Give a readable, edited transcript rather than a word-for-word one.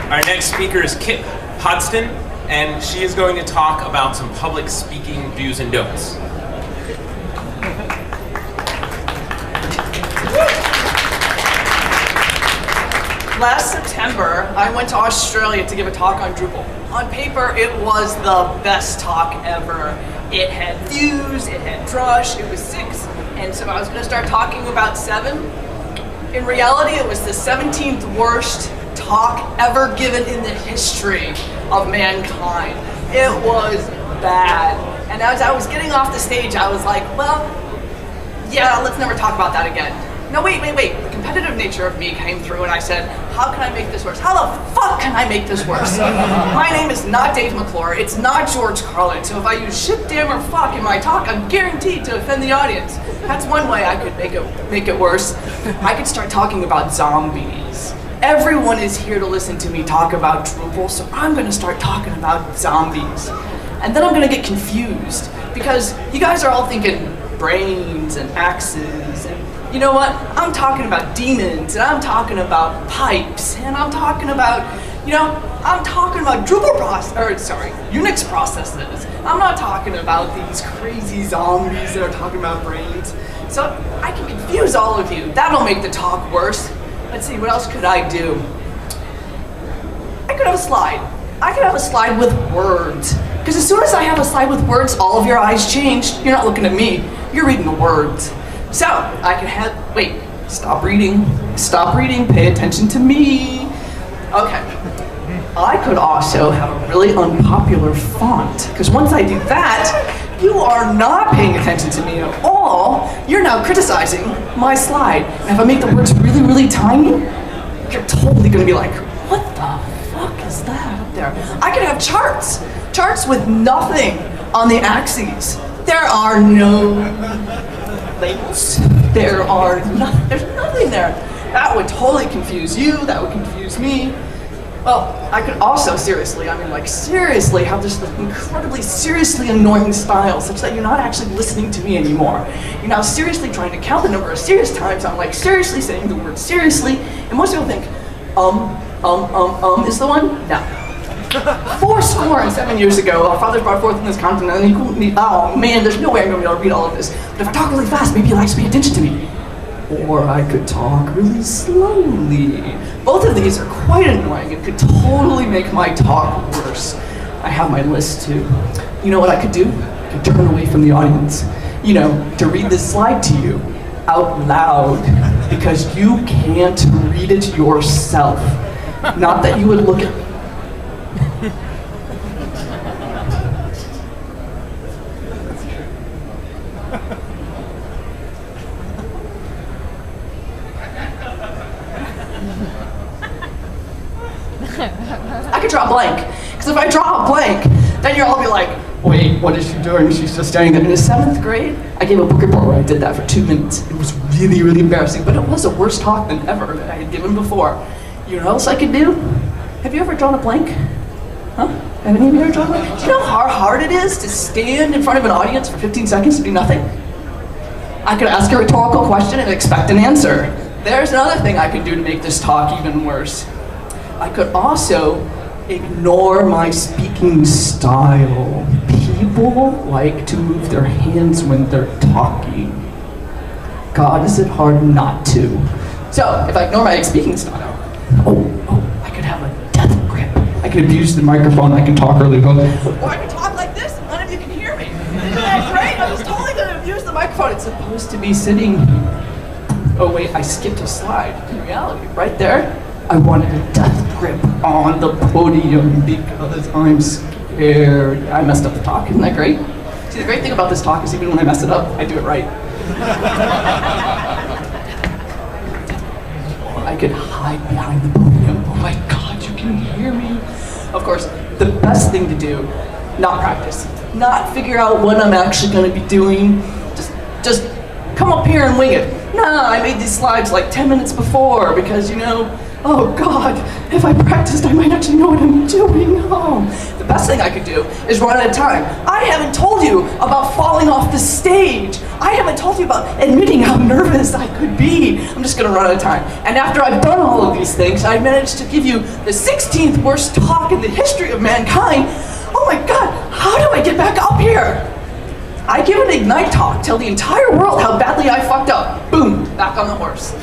Our next speaker is Kitt Hodsden, and she is going to talk about some public speaking do's and don'ts. Last September, I went to Australia to give a talk on Drupal. On paper, it was the best talk ever. It had views, it had drush, it was 6, and so I was going to start talking about 7. In reality, it was the 17th worst talk ever given in the history of mankind. It was bad. And as I was getting off the stage, I was like, well, yeah, let's never talk about that again. No, wait. The competitive nature of me came through and I said, how can I make this worse? How the fuck can I make this worse? My name is not Dave McClure, it's not George Carlin, so if I use shit, damn, or fuck in my talk, I'm guaranteed to offend the audience. That's one way I could make it worse. I could start talking about zombies. Everyone is here to listen to me talk about Drupal, so I'm gonna start talking about zombies. And then I'm gonna get confused, because you guys are all thinking brains and axes, and you know what? I'm talking about demons, and I'm talking about pipes, and I'm talking about, I'm talking about Unix processes. I'm not talking about these crazy zombies that are talking about brains. So I can confuse all of you. That'll make the talk worse. Let's see, what else could I do? I could have a slide. I could have a slide with words. Because as soon as I have a slide with words, all of your eyes change. You're not looking at me, you're reading the words. So, I could have, wait, stop reading, pay attention to me. Okay, I could also have a really unpopular font, because once I do that, you are not paying attention to me at all. You're now criticizing my slide. And if I make the words really, really tiny, you're totally gonna be like, what the fuck is that up there? I could have charts with nothing on the axes. There are no labels. There's nothing there. That would totally confuse you, that would confuse me. Well, I could also seriously have this incredibly seriously annoying style such that you're not actually listening to me anymore. You're now seriously trying to count the number of serious times I'm like seriously saying the word seriously, and most people think, is the one? No. 407 years ago, our fathers brought forth in this continent an equal need. Oh man, there's no way I'm gonna be able to read all of this. But if I talk really fast, maybe you'll actually pay attention to me. Or I could talk really slowly. Both of these are quite annoying and could totally make my talk worse. I have my list too. You know what I could do? I could turn away from the audience. To read this slide to you out loud, because you can't read it yourself. Not that you would look at I could draw a blank, because if I draw a blank, then you'll all be like, wait, what is she doing? She's just standing there. In the 7th grade, I gave a book report where I did that for 2 minutes. It was really, really embarrassing, but it was a worse talk than ever that I had given before. You know what else I could do? Have you ever drawn a blank? Huh? Have any of you ever drawn a blank? Do you know how hard it is to stand in front of an audience for 15 seconds to do nothing? I could ask a rhetorical question and expect an answer. There's another thing I could do to make this talk even worse. I could also ignore my speaking style. People like to move their hands when they're talking. God, is it hard not to? So, if I ignore my speaking style, I could have a death grip. I could abuse the microphone, I can talk really low. Or I could talk like this and none of you can hear me. Isn't that great? I was totally gonna abuse the microphone. It's supposed to be sitting. Oh wait, I skipped a slide. In reality, right there, I wanted a death grip on the podium because I'm scared. I messed up the talk, isn't that great? See, the great thing about this talk is even when I mess it up, I do it right. I could hide behind the podium. Oh my God, you can hear me. Of course, the best thing to do, not practice, not figure out what I'm actually gonna be doing, just come up here and wing it. Nah, I made these slides like 10 minutes before because, Oh God, if I practiced, I might actually know what I'm doing. Oh, the best thing I could do is run out of time. I haven't told you about falling off the stage. I haven't told you about admitting how nervous I could be. I'm just gonna run out of time. And after I've done all of these things, I managed to give you the 16th worst talk in the history of mankind. Oh my God, how do I get back up here? I give an Ignite talk, tell the entire world how badly I fucked up. Boom, back on the horse.